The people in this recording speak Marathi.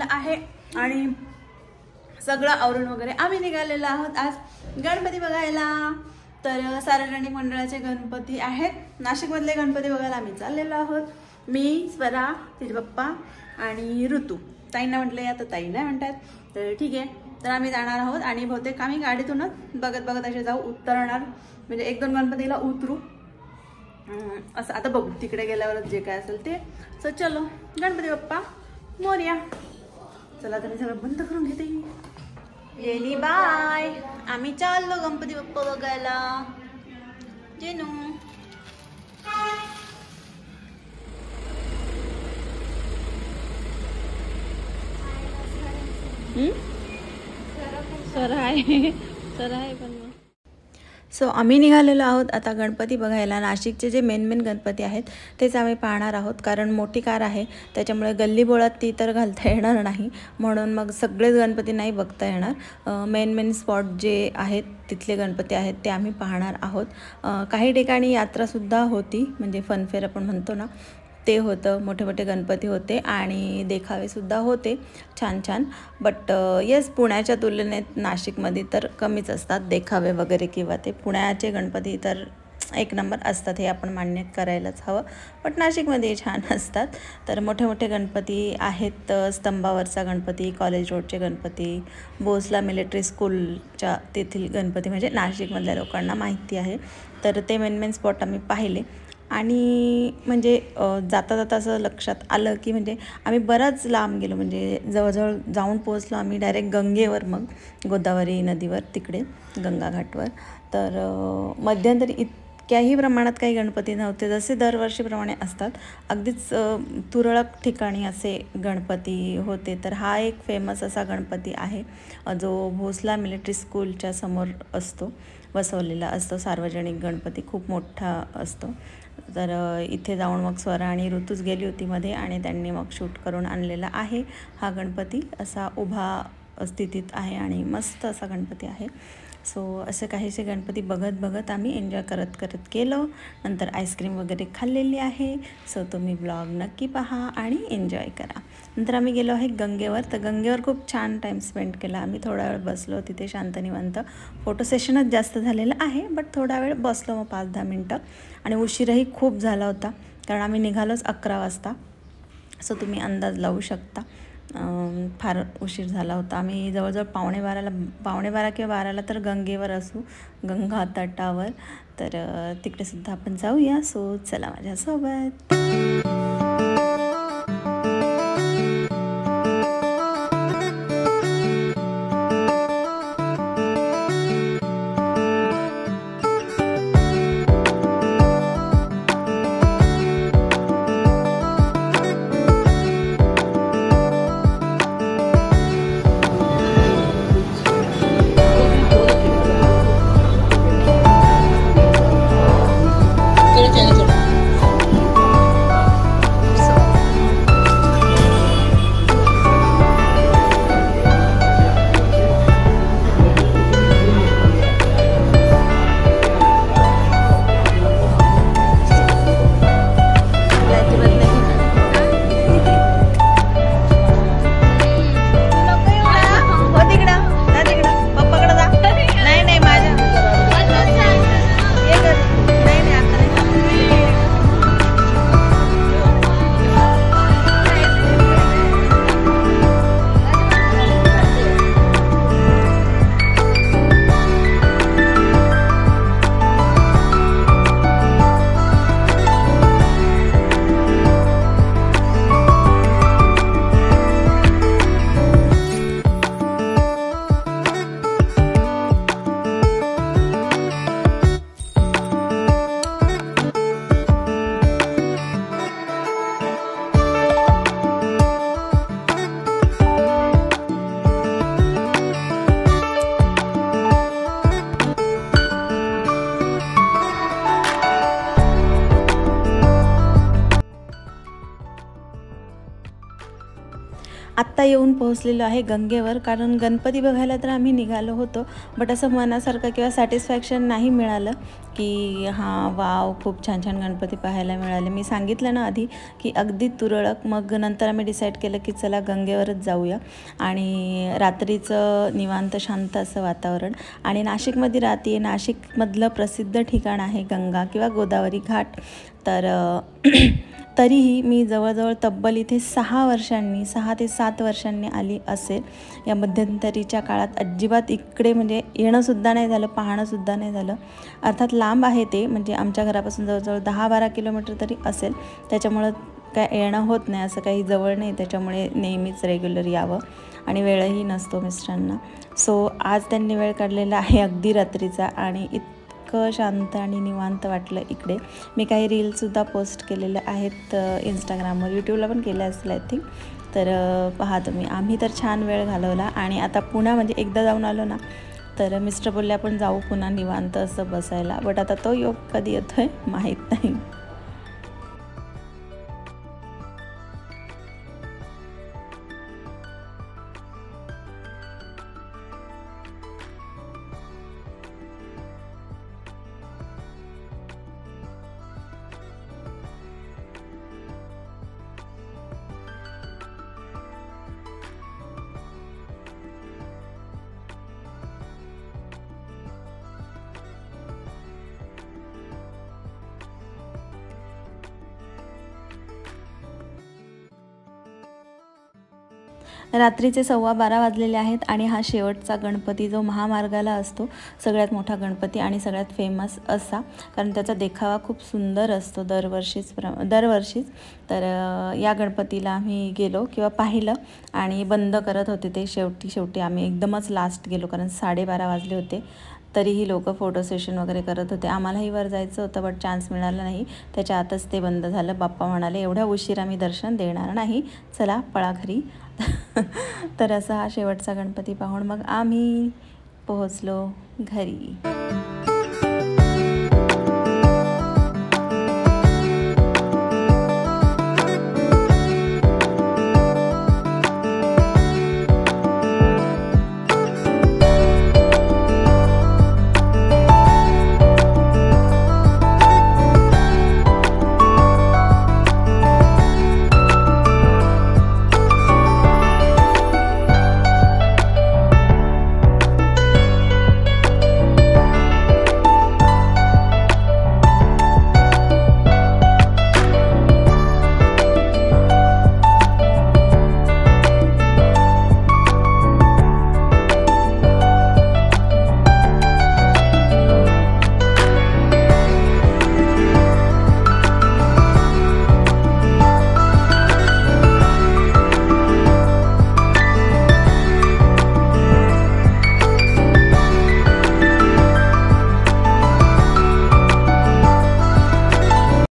झालेलं आहे आणि सगळं आवरून वगैरे आम्ही निघालेलो आहोत आज गणपती बघायला। तर सार्वजनिक मंडळाचे गणपती आहेत नाशिकमधले गणपती बघायला आम्ही चाललेलो आहोत। मी, स्वरा, तिचे पप्पा आणि ऋतू। ताईंना म्हटलं या तर ताई नाही म्हणतात, तर ठीक आहे। तर आम्ही जाणार आहोत आणि बहुतेक आम्ही गाडीतूनच बघत बघत असे जाऊ, उतरणार म्हणजे 1-2 गणपतीला उतरू असं। आता बघू तिकडे गेल्यावरच जे काय असेल ते। सो चलो गणपती बाप्पा मोरया। चला तर मी सगळं बंद करून घेते। येली बाय, आम्ही चाललो गणपती बाप्पा बघायला। जेनू सर आहे पण सो आम्ही निघालेलो आहोत आता गणपती बघायला। नाशिकचे जे मेन गणपती आहेत तेच आम्ही पाहणार आहोत, कारण मोठी कार आहे त्याच्यामुळे गल्लीबोळात ती तर घालता येणार नाही, म्हणून मग सगळेच गणपती नाही बघता येणार। मेन स्पॉट जे आहेत तिथले गणपती आहेत ते आम्ही पाहणार आहोत। काही ठिकाणी यात्रासुद्धा होती, म्हणजे फनफेअर आपण म्हणतो ना ते होतं, मोठे मोठे गणपती होते आणि देखावेसुद्धा होते छान छान। बट येस, पुण्याच्या तुलनेत नाशिकमध्ये तर कमीच असतात देखावे वगैरे, किंवा ते पुण्याचे गणपती तर 1 नंबर असतात हे आपण मान्य करायलाच हवं, बट नाशिकमध्ये छान असतात। तर मोठे मोठे गणपती आहेत, स्तंभावरचा गणपती, कॉलेज रोडचे गणपती, भोसला मिलिटरी स्कूलच्या तेथील गणपती म्हणजे नाशिकमधल्या लोकांना माहिती आहे। तर ते मेन स्पॉट आम्ही पाहिले आणि म्हणजे जाता जाता असं लक्षात आलं की म्हणजे आम्ही बराच लांब गेलो, म्हणजे जवळजवळ जाऊन पोहोचलो आम्ही डायरेक्ट गंगेवर, मग गोदावरी नदीवर तिकडे गंगा घाटवर। तर मध्यंतरी इतक्याही प्रमाणात काही गणपती नव्हते जसे दरवर्षीप्रमाणे असतात, अगदीच तुरळक ठिकाणी असे गणपती होते। तर हा एक फेमस असा गणपती आहे जो भोसला मिलिटरी स्कूलच्या समोर असतो, बसवलेला असतो। सार्वजनिक गणपती खूप मोठा असतो। तर इथे जाऊन मग स्वरा आणि ऋतूच गेली होती मध्ये आणि त्यांनी मग शूट करून आणलेला आहे। हा गणपती असा उभा स्थितीत आहे आणि मस्त असा गणपती आहे। सो असे काहीसे गणपती बघत बघत आम्ही एन्जॉय करत गेलो। नंतर आईस्क्रीम वगैरे खाल्लेली आहे। सो तुम्ही ब्लॉग नक्की पहा आणि एन्जॉय करा। नंतर आम्ही गेलो आहे गंगेवर, तर गंगेवर खूप छान टाईम स्पेंड केला आम्ही। थोडा वेळ बसलो तिथे शांत निवांत, फोटो सेशनच जास्त झालेलं आहे, बट थोडा वेळ बसलो मग 5-10 मिनटं। आणि उशीरही खूप झाला होता कारण आम्ही निघालोच 11 वाजता, सो तुम्ही अंदाज लावू शकता फार उशीर झाला होता। आम्ही जवळजवळ 11:15 किंवा 12ला तर गंगेवर असू, गंगा तटावर। तर तिकडे सुद्धा आपण जाऊया। सो चला माझ्यासोबत। आत्ता येऊन पोहोचलेलो आहे गंगेवर, कारण गणपती बघायला तर आम्ही निघालो होतो, बट असं मनासारखं किंवा सॅटिस्फॅक्शन नाही मिळालं की हां वाव खूप छान छान गणपती पाहायला मिळाले. मी सांगितलं ना आधी की अगदी तुरळक. मग नंतर आम्ही डिसाईड केलं की चला गंगेवरच जाऊया. आणि रात्रीचं निवांत शांत असं वातावरण. आणि नाशिकमध्ये राहते, नाशिकमधलं प्रसिद्ध ठिकाण आहे गंगा किंवा गोदावरी घाट. तर तरीही मी जवळजवळ तब्बल इथे 6 ते 7 वर्षांनी आली असेल. या मध्यंतरीच्या काळात अजिबात इकडे म्हणजे येणंसुद्धा नाही झालं, पाहणंसुद्धा नाही झालं. अर्थात लांब आहे ते, म्हणजे आमच्या घरापासून जवळजवळ 10-12 किलोमीटर तरी असेल. त्याच्यामुळं काय येणं होत नाही, असं काही जवळ नाही. त्याच्यामुळे नेहमीच रेग्युलर यावं आणि वेळही नसतो मिस्टरांना. सो आज त्यांनी वेळ काढलेला आहे अगदी रात्रीचा, आणि इतकं शांत आणि निवांत वाटलं इकडे. मी काही रील्ससुद्धा पोस्ट केलेल्या आहेत इंस्टाग्रामवर, यूट्यूबला पण केल्या असेल आय थिंक. तर पहा तुम्ही, आम्ही तर छान वेळ घालवला. आणि आता पुन्हा म्हणजे एकदा जाऊन आलो ना, तर मिस्टर बोलले आपण जाऊ पुन्हा निवांत असं बसायला. बट आता तो योग कधी येतो आहे माहीत नाही. रात्रीचे 12:15 वाजलेले आहेत आणि हा शेवटचा गणपती जो महामार्गाला असतो, सगळ्यात मोठा गणपती आणि सगळ्यात फेमस असा, कारण त्याचा देखावा खूप सुंदर असतो दरवर्षीच. तर या गणपतीला आम्ही गेलो किंवा पाहिलं आणि बंद करत होते ते. शेवटी आम्ही एकदमच लास्ट गेलो, कारण 12:30 वाजले होते. तरीही लोक फोटो सेशन वगैरे करत होते. आम्हालाही वर जायचं होतं, बट चान्स मिळाला नाही. त्याच्या आतच ते बंद झालं. बाप्पा म्हणाले एवढ्या उशीर आम्ही दर्शन देणार नाही, चला पळा घरी. तर असा हा शेवटचा गणपती पाहून मग आम्ही पोहोचलो घरी.